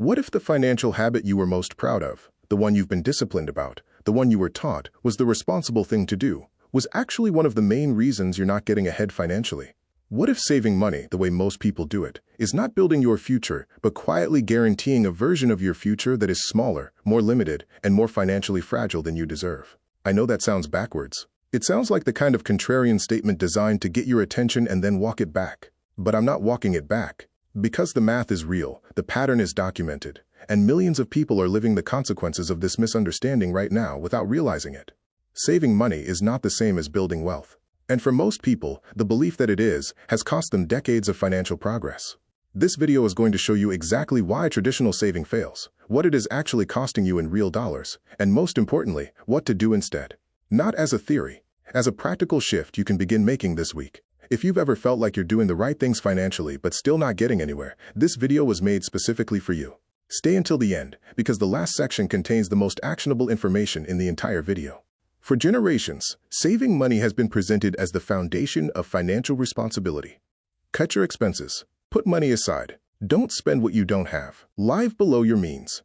What if the financial habit you were most proud of, the one you've been disciplined about, the one you were taught was the responsible thing to do, was actually one of the main reasons you're not getting ahead financially? What if saving money, the way most people do it, is not building your future, but quietly guaranteeing a version of your future that is smaller, more limited, and more financially fragile than you deserve? I know that sounds backwards. It sounds like the kind of contrarian statement designed to get your attention and then walk it back. But I'm not walking it back. Because the math is real, the pattern is documented, and millions of people are living the consequences of this misunderstanding right now without realizing it. Saving money is not the same as building wealth. And for most people, the belief that it is has cost them decades of financial progress. This video is going to show you exactly why traditional saving fails, what it is actually costing you in real dollars, and most importantly, what to do instead. Not as a theory, as a practical shift you can begin making this week. If you've ever felt like you're doing the right things financially but still not getting anywhere, this video was made specifically for you. Stay until the end, because the last section contains the most actionable information in the entire video. For generations, saving money has been presented as the foundation of financial responsibility. Cut your expenses. Put money aside. Don't spend what you don't have. Live below your means.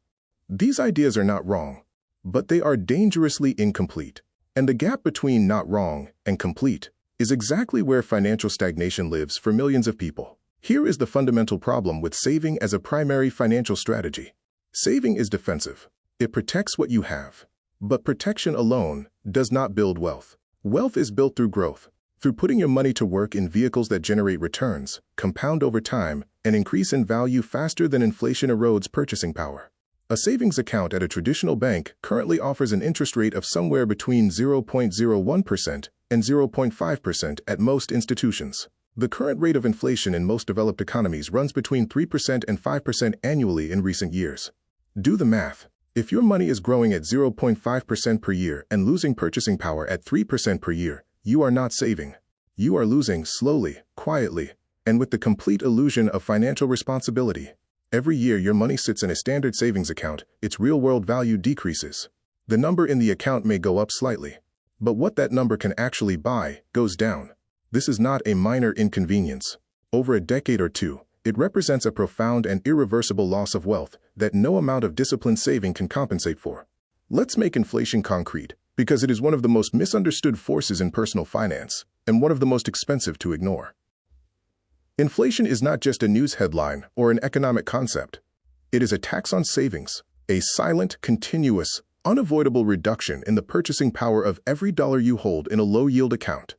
These ideas are not wrong, but they are dangerously incomplete. And the gap between not wrong and complete is exactly where financial stagnation lives for millions of people. Here is the fundamental problem with saving as a primary financial strategy. Saving is defensive. It protects what you have. But protection alone does not build wealth. Wealth is built through growth, through putting your money to work in vehicles that generate returns, compound over time, and increase in value faster than inflation erodes purchasing power. A savings account at a traditional bank currently offers an interest rate of somewhere between 0.01% and 0.5% at most institutions. The current rate of inflation in most developed economies runs between 3% and 5% annually in recent years. Do the math. If your money is growing at 0.5% per year and losing purchasing power at 3% per year, you are not saving. You are losing slowly, quietly, and with the complete illusion of financial responsibility. Every year your money sits in a standard savings account, its real-world value decreases. The number in the account may go up slightly, but what that number can actually buy goes down. This is not a minor inconvenience. Over a decade or two, it represents a profound and irreversible loss of wealth that no amount of disciplined saving can compensate for. Let's make inflation concrete, because it is one of the most misunderstood forces in personal finance, and one of the most expensive to ignore. Inflation is not just a news headline or an economic concept. It is a tax on savings, a silent, continuous, unavoidable reduction in the purchasing power of every dollar you hold in a low-yield account.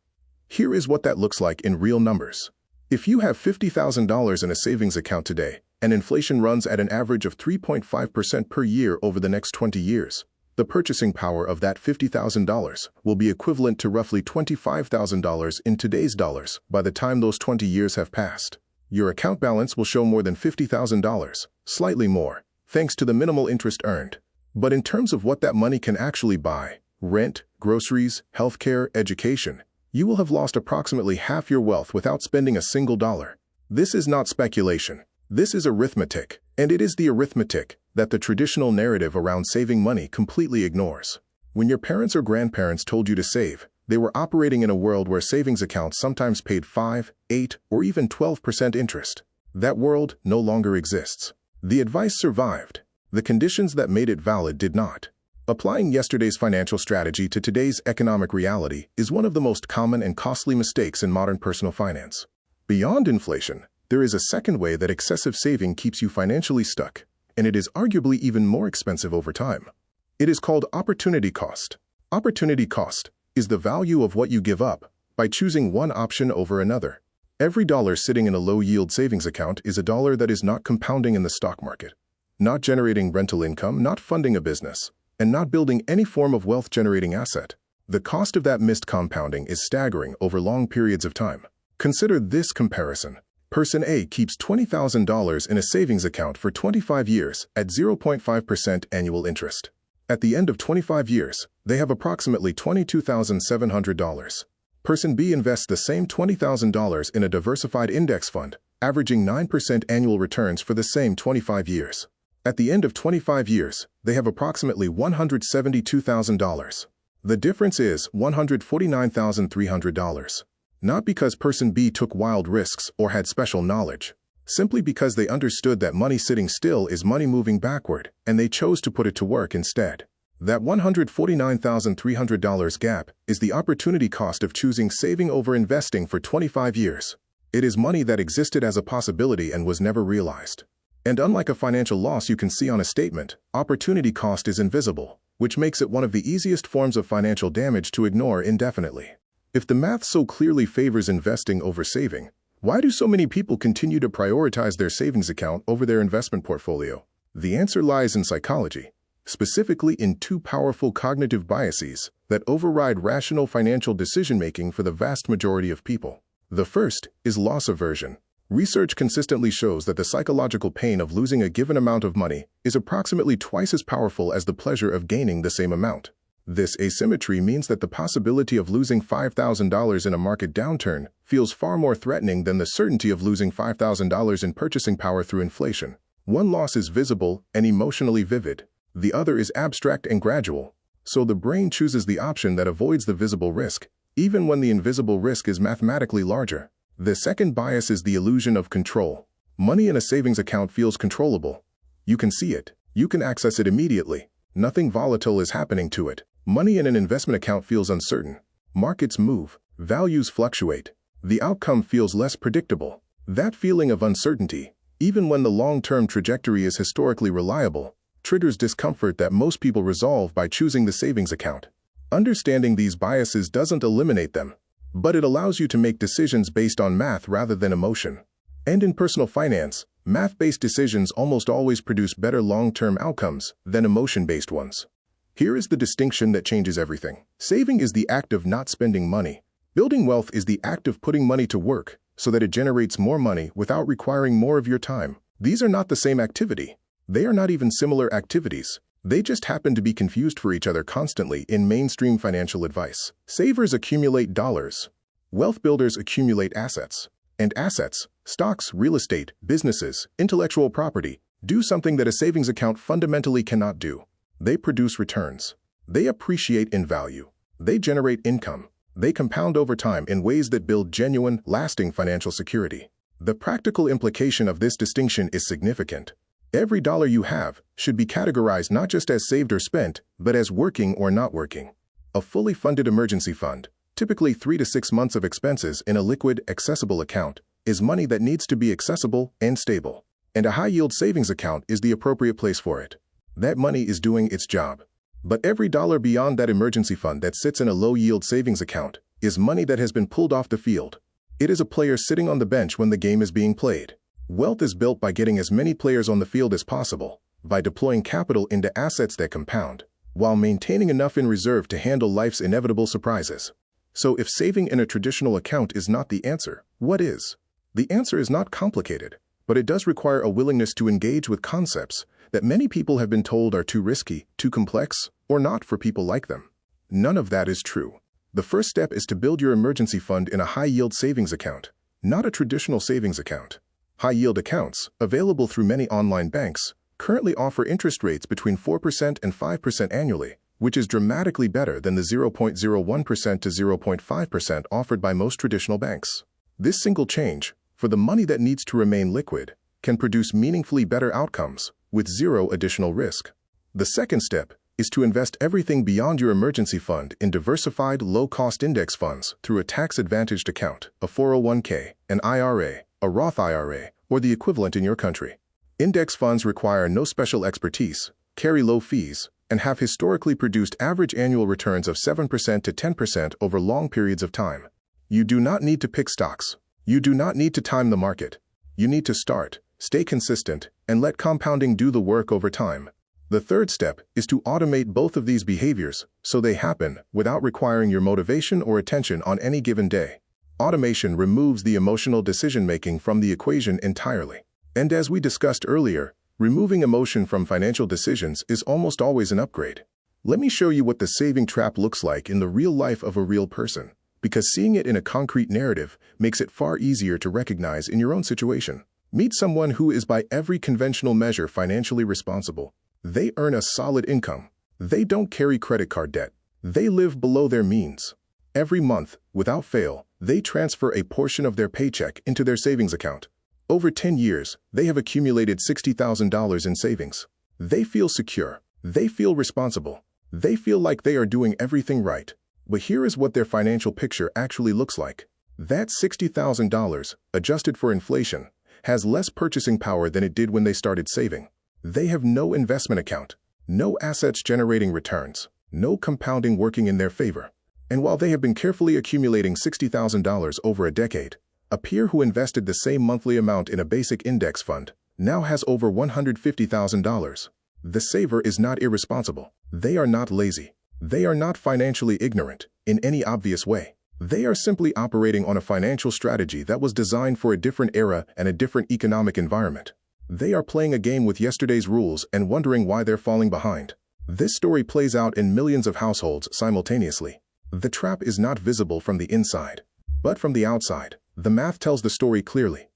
Here is what that looks like in real numbers. If you have $50,000 in a savings account today, and inflation runs at an average of 3.5% per year over the next 20 years, the purchasing power of that $50,000 will be equivalent to roughly $25,000 in today's dollars by the time those 20 years have passed. Your account balance will show more than $50,000, slightly more, thanks to the minimal interest earned. But in terms of what that money can actually buy, rent, groceries, healthcare, education, you will have lost approximately half your wealth without spending a single dollar. This is not speculation. This is arithmetic, and it is the arithmetic that the traditional narrative around saving money completely ignores. When your parents or grandparents told you to save, they were operating in a world where savings accounts sometimes paid 5, 8, or even 12% interest. That world no longer exists. The advice survived. The conditions that made it valid did not. Applying yesterday's financial strategy to today's economic reality is one of the most common and costly mistakes in modern personal finance. Beyond inflation, there is a second way that excessive saving keeps you financially stuck, and it is arguably even more expensive over time. It is called opportunity cost. Opportunity cost is the value of what you give up by choosing one option over another. Every dollar sitting in a low-yield savings account is a dollar that is not compounding in the stock market, not generating rental income, not funding a business, and not building any form of wealth-generating asset. The cost of that missed compounding is staggering over long periods of time. Consider this comparison. Person A keeps $20,000 in a savings account for 25 years at 0.5% annual interest. At the end of 25 years, they have approximately $22,700. Person B invests the same $20,000 in a diversified index fund, averaging 9% annual returns for the same 25 years. At the end of 25 years, they have approximately $172,000. The difference is $149,300. Not because person B took wild risks or had special knowledge. simply because they understood that money sitting still is money moving backward, and they chose to put it to work instead. That $149,300 gap is the opportunity cost of choosing saving over investing for 25 years. It is money that existed as a possibility and was never realized. And unlike a financial loss you can see on a statement, opportunity cost is invisible, which makes it one of the easiest forms of financial damage to ignore indefinitely. If the math so clearly favors investing over saving, why do so many people continue to prioritize their savings account over their investment portfolio? The answer lies in psychology, specifically in two powerful cognitive biases that override rational financial decision-making for the vast majority of people. The first is loss aversion. Research consistently shows that the psychological pain of losing a given amount of money is approximately twice as powerful as the pleasure of gaining the same amount. This asymmetry means that the possibility of losing $5,000 in a market downturn feels far more threatening than the certainty of losing $5,000 in purchasing power through inflation. One loss is visible and emotionally vivid. The other is abstract and gradual. So the brain chooses the option that avoids the visible risk, even when the invisible risk is mathematically larger. The second bias is the illusion of control. Money in a savings account feels controllable. You can see it. You can access it immediately. Nothing volatile is happening to it. Money in an investment account feels uncertain. Markets move. Values fluctuate. The outcome feels less predictable. That feeling of uncertainty, even when the long-term trajectory is historically reliable, triggers discomfort that most people resolve by choosing the savings account. Understanding these biases doesn't eliminate them, but it allows you to make decisions based on math rather than emotion. And in personal finance, math-based decisions almost always produce better long-term outcomes than emotion-based ones. Here is the distinction that changes everything. Saving is the act of not spending money. Building wealth is the act of putting money to work so that it generates more money without requiring more of your time. These are not the same activity. They are not even similar activities. They just happen to be confused for each other constantly in mainstream financial advice. Savers accumulate dollars. Wealth builders accumulate assets. And assets, stocks, real estate, businesses, intellectual property, do something that a savings account fundamentally cannot do. They produce returns. They appreciate in value. They generate income. They compound over time in ways that build genuine, lasting financial security. The practical implication of this distinction is significant. Every dollar you have should be categorized not just as saved or spent, but as working or not working. A fully funded emergency fund, typically 3 to 6 months of expenses in a liquid, accessible account, is money that needs to be accessible and stable. And a high-yield savings account is the appropriate place for it. That money is doing its job. But every dollar beyond that emergency fund that sits in a low-yield savings account is money that has been pulled off the field. It is a player sitting on the bench when the game is being played. Wealth is built by getting as many players on the field as possible, by deploying capital into assets that compound, while maintaining enough in reserve to handle life's inevitable surprises. So if saving in a traditional account is not the answer, what is? The answer is not complicated, but it does require a willingness to engage with concepts that many people have been told are too risky, too complex, or not for people like them. None of that is true. The first step is to build your emergency fund in a high-yield savings account, not a traditional savings account. High-yield accounts, available through many online banks, currently offer interest rates between 4% and 5% annually, which is dramatically better than the 0.01% to 0.5% offered by most traditional banks. This single change, for the money that needs to remain liquid, can produce meaningfully better outcomes with zero additional risk. The second step is to invest everything beyond your emergency fund in diversified, low-cost index funds through a tax-advantaged account, a 401k, an IRA, a Roth IRA, or the equivalent in your country. Index funds require no special expertise, carry low fees, and have historically produced average annual returns of 7% to 10% over long periods of time. You do not need to pick stocks. You do not need to time the market. You need to start, stay consistent, and let compounding do the work over time. The third step is to automate both of these behaviors so they happen without requiring your motivation or attention on any given day. Automation removes the emotional decision-making from the equation entirely. And as we discussed earlier, removing emotion from financial decisions is almost always an upgrade. Let me show you what the saving trap looks like in the real life of a real person, because seeing it in a concrete narrative makes it far easier to recognize in your own situation. Meet someone who is by every conventional measure financially responsible. They earn a solid income. They don't carry credit card debt. They live below their means. Every month, without fail, they transfer a portion of their paycheck into their savings account. Over 10 years, they have accumulated $60,000 in savings. They feel secure. They feel responsible. They feel like they are doing everything right. But here is what their financial picture actually looks like. That $60,000, adjusted for inflation, has less purchasing power than it did when they started saving. They have no investment account, no assets generating returns, no compounding working in their favor. And while they have been carefully accumulating $60,000 over a decade, a peer who invested the same monthly amount in a basic index fund now has over $150,000. The saver is not irresponsible. They are not lazy. They are not financially ignorant in any obvious way. They are simply operating on a financial strategy that was designed for a different era and a different economic environment. They are playing a game with yesterday's rules and wondering why they're falling behind. This story plays out in millions of households simultaneously. The trap is not visible from the inside, but from the outside. The math tells the story clearly.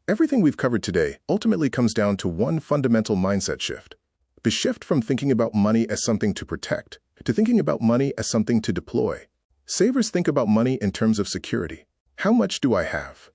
Everything we've covered today ultimately comes down to one fundamental mindset shift. The shift from thinking about money as something to protect to thinking about money as something to deploy. Savers think about money in terms of security. How much do I have?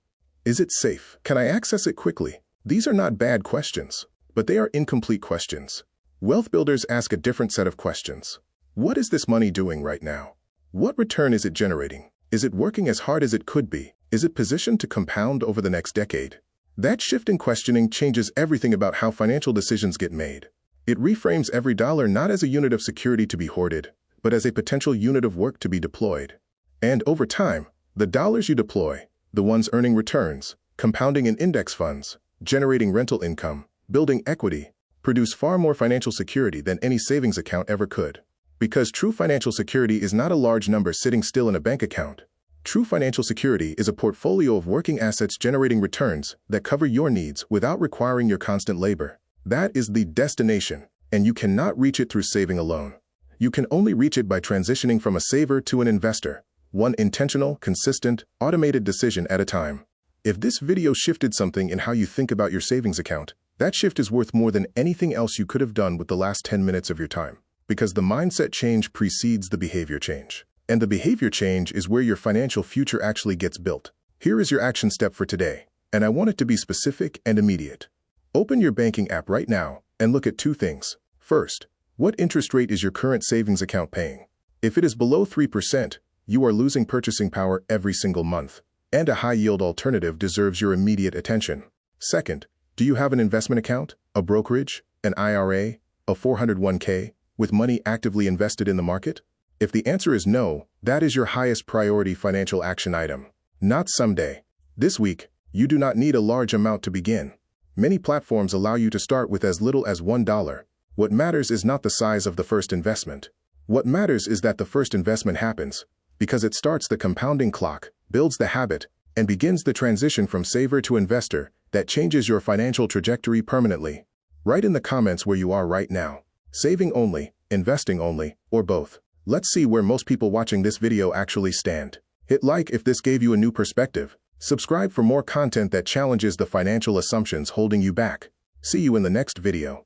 Is it safe? Can I access it quickly? These are not bad questions, but they are incomplete questions. Wealth builders ask a different set of questions. What is this money doing right now? What return is it generating? Is it working as hard as it could be? Is it positioned to compound over the next decade? That shift in questioning changes everything about how financial decisions get made. It reframes every dollar not as a unit of security to be hoarded, but as a potential unit of work to be deployed. And over time, the dollars you deploy, the ones earning returns, compounding in index funds, generating rental income, building equity, produce far more financial security than any savings account ever could. Because true financial security is not a large number sitting still in a bank account. True financial security is a portfolio of working assets generating returns that cover your needs without requiring your constant labor. That is the destination, and you cannot reach it through saving alone. You can only reach it by transitioning from a saver to an investor, one intentional, consistent, automated decision at a time. If this video shifted something in how you think about your savings account, that shift is worth more than anything else you could have done with the last 10 minutes of your time. Because the mindset change precedes the behavior change. And the behavior change is where your financial future actually gets built. Here is your action step for today, and I want it to be specific and immediate. Open your banking app right now and look at two things. First, what interest rate is your current savings account paying? If it is below 3%, you are losing purchasing power every single month, and a high-yield alternative deserves your immediate attention. Second, do you have an investment account, a brokerage, an IRA, a 401k, with money actively invested in the market? If the answer is no, that is your highest priority financial action item. Not someday. This week, you do not need a large amount to begin. Many platforms allow you to start with as little as $1. What matters is not the size of the first investment. What matters is that the first investment happens, because it starts the compounding clock, builds the habit, and begins the transition from saver to investor that changes your financial trajectory permanently. Write in the comments where you are right now. Saving only, investing only, or both. Let's see where most people watching this video actually stand. Hit like if this gave you a new perspective. Subscribe for more content that challenges the financial assumptions holding you back. See you in the next video.